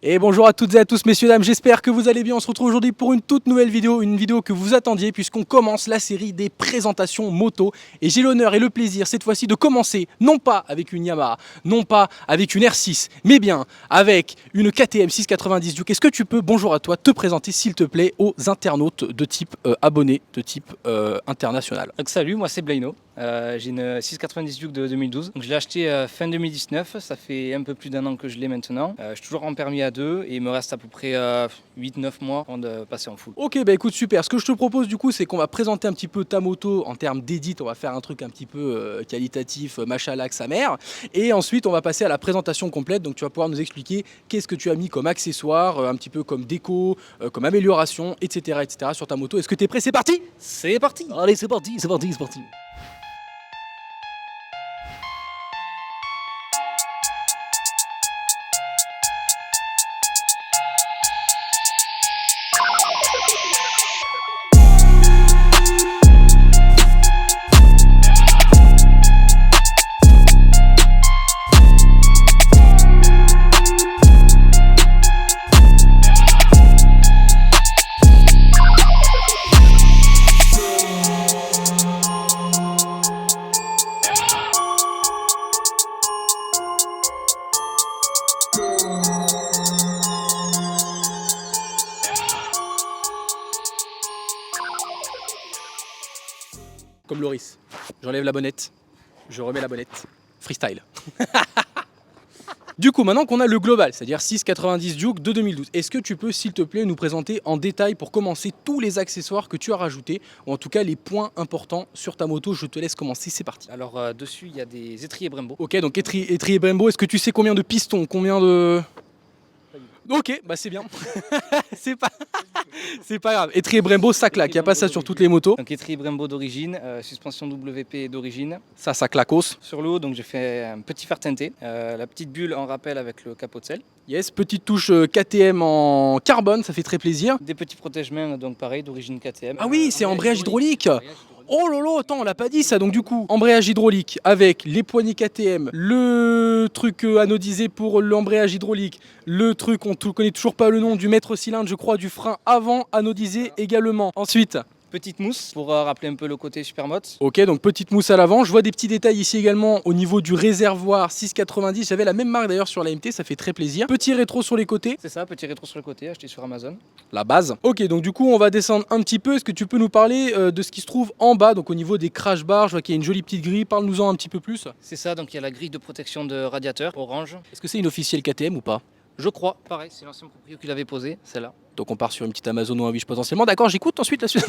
Et bonjour à toutes et à tous messieurs dames, j'espère que vous allez bien. On se retrouve aujourd'hui pour une toute nouvelle vidéo, une vidéo que vous attendiez puisqu'on commence la série des présentations moto. Et j'ai l'honneur et le plaisir cette fois-ci de commencer non pas avec une Yamaha, non pas avec une R6, mais bien avec une KTM 690 Duke. Est-ce que tu peux, bonjour à toi, te présenter s'il te plaît aux internautes de type abonné, de type international? Donc salut, moi c'est Blaino. J'ai une 690 Duke de 2012. Donc je l'ai acheté fin 2019, ça fait un peu plus d'un an que je l'ai maintenant. Je suis toujours en permis A2 et il me reste à peu près 8-9 mois avant de passer en full. Ok, bah écoute, super. Ce que je te propose du coup, c'est qu'on va présenter un petit peu ta moto en termes d'édit. On va faire un truc un petit peu qualitatif, machalak sa mère. Et ensuite, on va passer à la présentation complète. Donc, tu vas pouvoir nous expliquer qu'est-ce que tu as mis comme accessoire, un petit peu comme déco, comme amélioration, etc., sur ta moto. Est-ce que tu es prêt? C'est parti! C'est parti! Allez, c'est parti, c'est parti, c'est parti. Comme Loris. J'enlève la bonnette, je remets la bonnette. Freestyle. Du coup, maintenant qu'on a le global, c'est-à-dire 690 Duke de 2012, est-ce que tu peux, s'il te plaît, nous présenter en détail pour commencer tous les accessoires que tu as rajoutés, ou en tout cas les points importants sur ta moto? Je te laisse commencer, c'est parti. Alors dessus il y a des étriers Brembo. Ok, donc étrier Brembo, est-ce que tu sais combien de pistons, combien de... Ok, bah c'est bien. c'est pas... c'est pas grave. Étrier Brembo, ça claque, il n'y a pas ça sur toutes les motos. Donc étrier Brembo d'origine, suspension WP d'origine. Ça clacos. Sur le haut, donc j'ai fait un petit fer teinté, la petite bulle en rappel avec le capot de selle. Yes, petite touche KTM en carbone, ça fait très plaisir. Des petits protège-mains, donc pareil, d'origine KTM. Ah oui, c'est embrayage hydraulique. Oh lolo, attends, on l'a pas dit ça. Donc du coup, embrayage hydraulique avec les poignées KTM, le truc anodisé pour l'embrayage hydraulique, le truc, on ne connaît toujours pas le nom, du maître cylindre, je crois, du frein avant anodisé également. Ensuite, petite mousse pour rappeler un peu le côté supermoto. ok, donc petite mousse à l'avant. Je vois des petits détails ici également au niveau du réservoir 690. J'avais la même marque d'ailleurs sur la MT, ça fait très plaisir. Petit rétro sur les côtés. C'est ça, petit rétro sur le côté, acheté sur Amazon. La base. Ok, donc du coup, on va descendre un petit peu. Est-ce que tu peux nous parler de ce qui se trouve en bas, donc au niveau des crash bars? Je vois qu'il y a une jolie petite grille. Parle-nous-en un petit peu plus. C'est ça, donc il y a la grille de protection de radiateur orange. Est-ce que c'est une officielle KTM ou pas? Je crois, pareil, c'est l'ancien propriétaire qui l'avait posé, celle-là. Donc on part sur une petite Amazon ou un Wish potentiellement. D'accord, j'écoute ensuite la suite.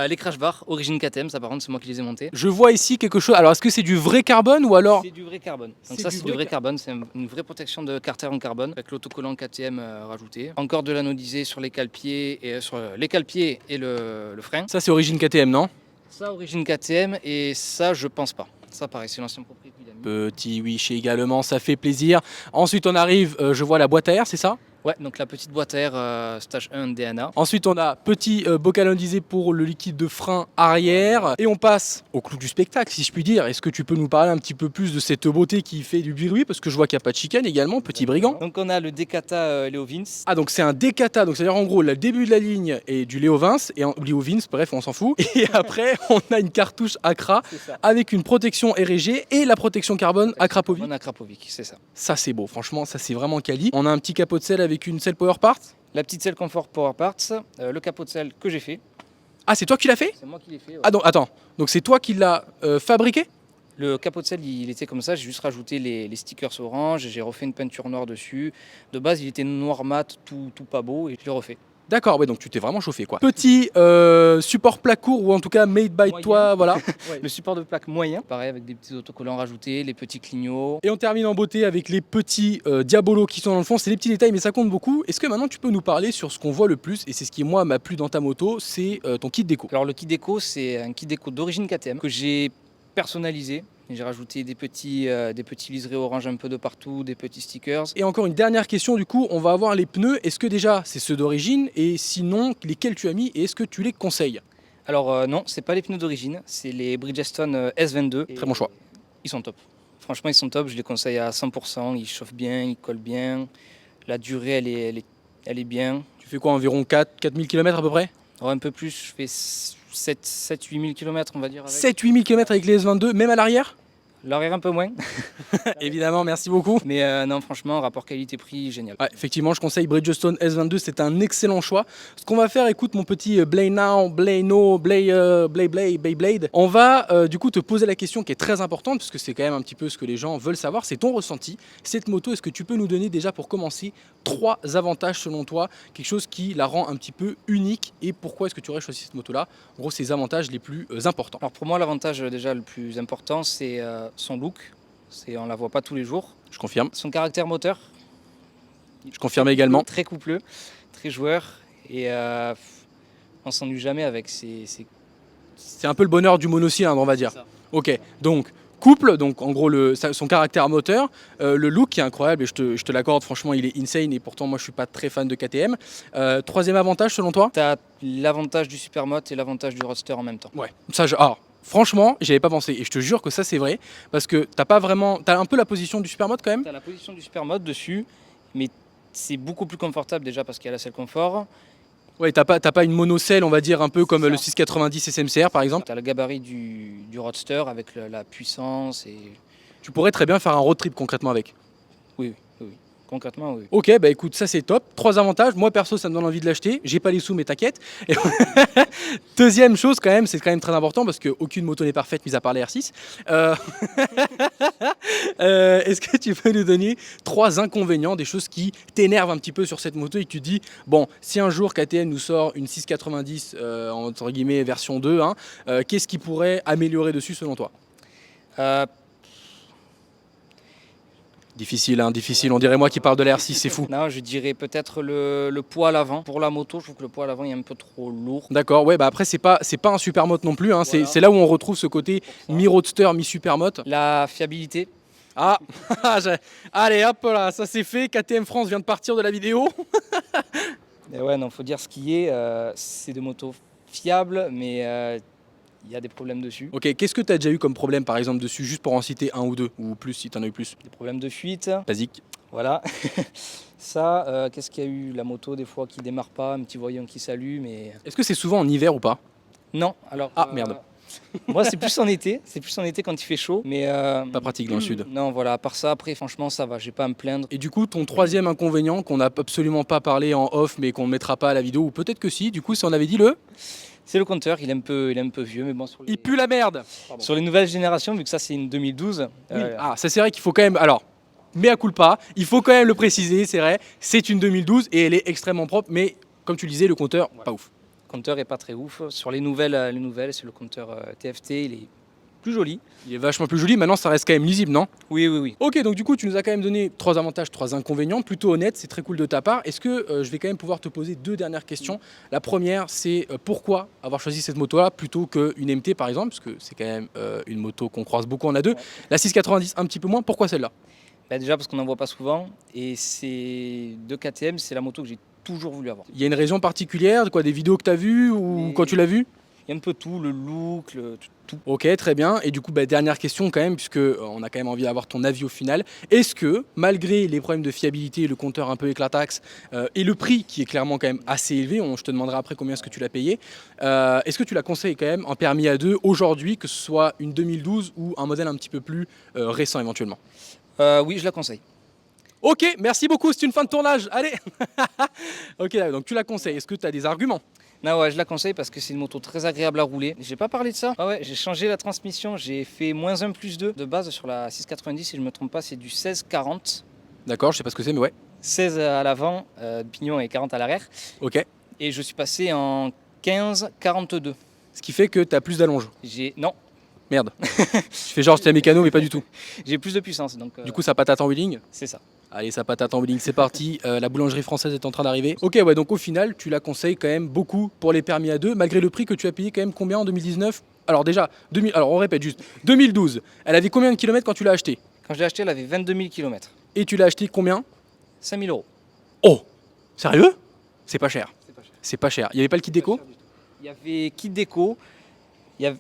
Les crash bars, origine KTM, ça par contre c'est moi qui les ai montés. Je vois ici quelque chose. Alors est-ce que c'est du vrai carbone ou alors... C'est du vrai carbone. Donc C'est ça du c'est vrai du vrai carbone, c'est une vraie protection de carter en carbone avec l'autocollant KTM rajouté. Encore de l'anodisé sur les cale-pieds et sur les cale-pieds et le frein. Ça c'est origine KTM, non? Ça origine KTM et ça je pense pas. Ça pareil, c'est l'ancien propriétaire qui l'a mis. Petit Wish également, ça fait plaisir. Ensuite on arrive, je vois la boîte à air, c'est ça? Ouais, donc la petite boîte à air stage 1 DNA. Ensuite, on a petit bocal indisé pour le liquide de frein arrière. Et on passe au clou du spectacle, si je puis dire. Est-ce que tu peux nous parler un petit peu plus de cette beauté qui fait du bruit? Parce que je vois qu'il n'y a pas de chicane également, petit brigand. Donc on a le Decata Leo Vince. Ah, donc c'est un Decata, donc c'est-à-dire en gros le début de la ligne est du Léo Vince, Léo Vince, bref, on s'en fout. Et après, on a une cartouche Accra C'est ça. avec une protection R&G et la protection carbone Akrapovic. On a Krapovic, c'est ça. Ça, c'est beau, franchement, ça c'est vraiment quali. On a un petit capot de selle avec une selle Power Part. La petite selle Comfort Power Parts, le capot de selle que j'ai fait. Ah, c'est toi qui l'as fait? C'est moi qui l'ai fait. Ouais. Ah, donc attends, donc c'est toi qui l'as fabriqué? Le capot de selle, il était comme ça. J'ai juste rajouté les stickers orange. J'ai refait une peinture noire dessus. De base, il était noir mat, tout pas beau, et je l'ai refait. D'accord, ouais, donc tu t'es vraiment chauffé quoi. Petit support plat court ou en tout cas made by Moyen. toi, voilà. Le support de plaque moyen, pareil avec des petits autocollants rajoutés, les petits clignots. Et on termine en beauté avec les petits diabolos qui sont dans le fond. C'est des petits détails mais ça compte beaucoup. Est-ce que maintenant tu peux nous parler sur ce qu'on voit le plus? Et c'est ce qui moi m'a plu dans ta moto, c'est ton kit déco. Alors le kit déco, c'est un kit déco d'origine KTM que j'ai personnalisé. J'ai rajouté des petits liserés orange un peu de partout, des petits stickers. Et encore une dernière question du coup, on va avoir les pneus. Est-ce que déjà c'est ceux d'origine? Et sinon, lesquels tu as mis et est-ce que tu les conseilles? Alors non, c'est pas les pneus d'origine, c'est les Bridgestone S22. Très bon choix. Ils sont top. Franchement, ils sont top, je les conseille à 100%. Ils chauffent bien, ils collent bien. La durée, elle est bien. Tu fais quoi, environ 4000 km à peu près? Alors, un peu plus, je fais 7-8 000 km, on va dire. Avec. 7-8 000 km avec les S22, même à l'arrière? L'arrière un peu moins. Évidemment, merci beaucoup. Mais non, franchement, rapport qualité-prix, génial. Ouais, effectivement, je conseille Bridgestone S22, c'est un excellent choix. Ce qu'on va faire, écoute mon petit Beyblade, on va du coup te poser la question qui est très importante, parce que c'est quand même un petit peu ce que les gens veulent savoir, c'est ton ressenti. Cette moto, est-ce que tu peux nous donner déjà pour commencer 3 avantages selon toi, quelque chose qui la rend un petit peu unique, et pourquoi est-ce que tu aurais choisi cette moto-là? En gros, ces avantages les plus importants. Alors pour moi, l'avantage déjà le plus important, c'est son look. On la voit pas tous les jours. Je confirme. Son caractère moteur. Je confirme également. Très coupleux, très joueur et on s'ennuie jamais avec C'est un peu le bonheur du monocylindre, on va dire. Ça. Ok, donc couple, donc en gros son caractère moteur, le look qui est incroyable et je te l'accorde, franchement il est insane et pourtant moi je suis pas très fan de KTM. Troisième avantage selon toi? Tu as l'avantage du Supermoto et l'avantage du Roadster en même temps. Ouais, alors, franchement, j'y avais pas pensé et je te jure que ça c'est vrai parce que t'as un peu la position du Supermoto quand même. Tu as la position du Supermoto dessus, mais c'est beaucoup plus confortable déjà parce qu'il y a la selle confort. Ouais, t'as pas une monocelle, on va dire, un peu comme ça. le 690 SMCR par exemple. Tu as le gabarit du Roadster avec la puissance et... Tu pourrais très bien faire un road trip concrètement avec. Oui. Concrètement, oui. Ok, bah écoute, ça c'est top. 3 avantages. Moi perso, ça me donne envie de l'acheter. J'ai pas les sous, mais t'inquiète. Et deuxième chose, quand même, c'est quand même très important parce qu'aucune moto n'est parfaite, mis à part les R6. Est-ce que tu peux nous donner 3 inconvénients, des choses qui t'énervent un petit peu sur cette moto et que tu dis, bon, si un jour KTM nous sort une 690 entre guillemets version 2, hein, qu'est-ce qui pourrait améliorer dessus selon toi? Difficile, hein, difficile. On dirait moi qui parle de la R6, c'est fou. Non, je dirais peut-être le poids à l'avant. Pour la moto, je trouve que le poids à l'avant est un peu trop lourd. D'accord, ouais, bah après c'est pas un supermoto non plus, hein. Voilà. C'est là où on retrouve ce côté mi-roadster, mi-supermoto. La fiabilité. Ah, allez hop là, ça c'est fait, KTM France vient de partir de la vidéo. Et ouais, non, faut dire ce qui est. C'est des motos fiables, mais il y a des problèmes dessus. Ok, qu'est-ce que tu as déjà eu comme problème par exemple dessus, juste pour en citer un ou deux, ou plus si tu en as eu plus? Des problèmes de fuite. Basique. Voilà. Ça, qu'est-ce qu'il y a eu? La moto, des fois, qui démarre pas, un petit voyant qui s'allume. Est-ce que c'est souvent en hiver ou pas? Non, alors. Ah, merde. Moi, c'est plus en été. C'est plus en été quand il fait chaud. Mais pas pratique dans le sud. Non, voilà. À part ça, après, franchement, ça va. J'ai pas à me plaindre. Et du coup, ton troisième inconvénient qu'on n'a absolument pas parlé en off, mais qu'on ne mettra pas à la vidéo, ou peut-être que si, du coup, si on avait dit c'est le compteur, il est un peu vieux, mais bon. Il pue la merde. Sur les nouvelles générations, vu que ça c'est une 2012. Oui. Ah, ça c'est vrai qu'il faut quand même. Alors, mea culpa, il faut quand même le préciser, c'est vrai. C'est une 2012 et elle est extrêmement propre, mais comme tu le disais, le compteur, pas ouf. Le compteur est pas très ouf. Sur les nouvelles, c'est le compteur TFT, il est plus joli. Il est vachement plus joli. Maintenant, ça reste quand même lisible, non? Oui. Ok, donc du coup, tu nous as quand même donné 3 avantages, 3 inconvénients, plutôt honnête, c'est très cool de ta part. Est-ce que je vais quand même pouvoir te poser 2 dernières questions? La première, c'est pourquoi avoir choisi cette moto-là plutôt qu'une MT par exemple, parce que c'est quand même une moto qu'on croise beaucoup en A2. Ouais. La 690 un petit peu moins, pourquoi celle-là? Bah déjà parce qu'on n'en voit pas souvent et c'est de KTM, c'est la moto que j'ai toujours voulu avoir. Il y a une raison particulière, quoi, des vidéos que tu as vues ou quand tu l'as vue? Il y a un peu tout, le look, tout. Ok, très bien. Et du coup, dernière question quand même, puisque on a quand même envie d'avoir ton avis au final. Est-ce que, malgré les problèmes de fiabilité, le compteur un peu éclataxe et le prix qui est clairement quand même assez élevé, je te demanderai après combien est-ce que tu l'as payé, est-ce que tu la conseilles quand même en permis A2 aujourd'hui, que ce soit une 2012 ou un modèle un petit peu plus récent éventuellement? Oui, je la conseille. Ok, merci beaucoup, c'est une fin de tournage. Allez. Ok, donc tu la conseilles. Est-ce que tu as des arguments? Non, ouais, je la conseille parce que c'est une moto très agréable à rouler. J'ai pas parlé de ça. Ah ouais, j'ai changé la transmission, j'ai fait -1 +2 de base sur la 690, si je me trompe pas, c'est du 16-40. D'accord, je sais pas ce que c'est, mais ouais. 16 à l'avant, pignon et 40 à l'arrière. Ok. Et je suis passé en 15-42. Ce qui fait que tu as plus d'allonge. Non. Merde. Je fais genre j'étais mécano, mais pas du tout. J'ai plus de puissance. Donc, Du coup, ça patate en wheeling? C'est ça. Allez, ça patate en wheeling, c'est parti. La boulangerie française est en train d'arriver. Ok, ouais, donc au final, tu la conseilles quand même beaucoup pour les permis A2, malgré le prix que tu as payé quand même combien en 2019? Alors déjà, alors on répète juste, 2012, elle avait combien de kilomètres quand tu l'as acheté? Quand je l'ai acheté, elle avait 22 000 km. Et tu l'as acheté combien? 5 000 €. Oh, sérieux? C'est pas cher. C'est pas cher. C'est pas cher. Il n'y avait pas le kit déco? Il y avait kit déco. Il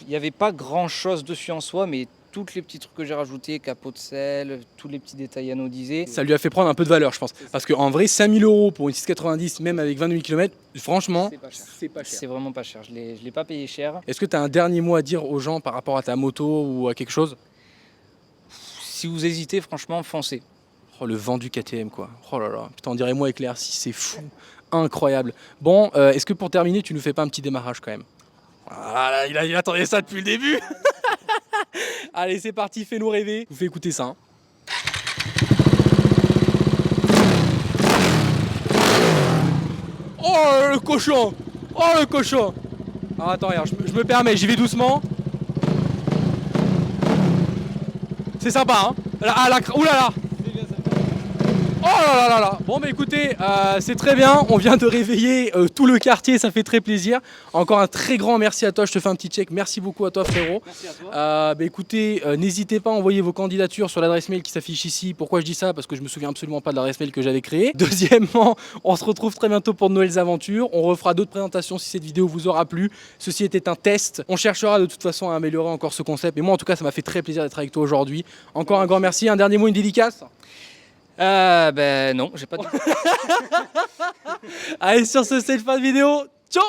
y avait pas grand chose dessus en soi, mais toutes les petits trucs que j'ai rajoutés, capot de selle, tous les petits détails anodisés. Ça lui a fait prendre un peu de valeur, je pense. Parce qu'en vrai, 5000 € pour une 690, même avec 22 000 km, franchement, c'est pas cher. C'est vraiment pas cher. Je l'ai pas payé cher. Est-ce que tu as un dernier mot à dire aux gens par rapport à ta moto ou à quelque chose? Si vous hésitez, franchement, foncez. Oh, le vent du KTM, quoi. Oh là là, putain, on dirait moi avec les R6, c'est fou. Incroyable. Bon, est-ce que pour terminer, tu nous fais pas un petit démarrage quand même? Voilà, il attendait ça depuis le début. Allez, c'est parti, fais-nous rêver. Je vous fais écouter ça. Hein. Oh le cochon! Oh le cochon! Alors attends, regarde, je me permets, j'y vais doucement. C'est sympa, hein? Oulala! Oh là là là là! Bon bah écoutez, c'est très bien, on vient de réveiller tout le quartier, ça fait très plaisir. Encore un très grand merci à toi, je te fais un petit check, merci beaucoup à toi frérot. Merci à toi. Bah écoutez, n'hésitez pas à envoyer vos candidatures sur l'adresse mail qui s'affiche ici. Pourquoi je dis ça? Parce que je me souviens absolument pas de l'adresse mail que j'avais créée. Deuxièmement, on se retrouve très bientôt pour de nouvelles aventures. On refera d'autres présentations si cette vidéo vous aura plu. Ceci était un test. On cherchera de toute façon à améliorer encore ce concept. Et moi en tout cas, ça m'a fait très plaisir d'être avec toi aujourd'hui. Encore un grand merci. Un dernier mot, une dédicace? Ben non, j'ai pas de... Allez, sur ce, c'est le fin de vidéo. Ciao!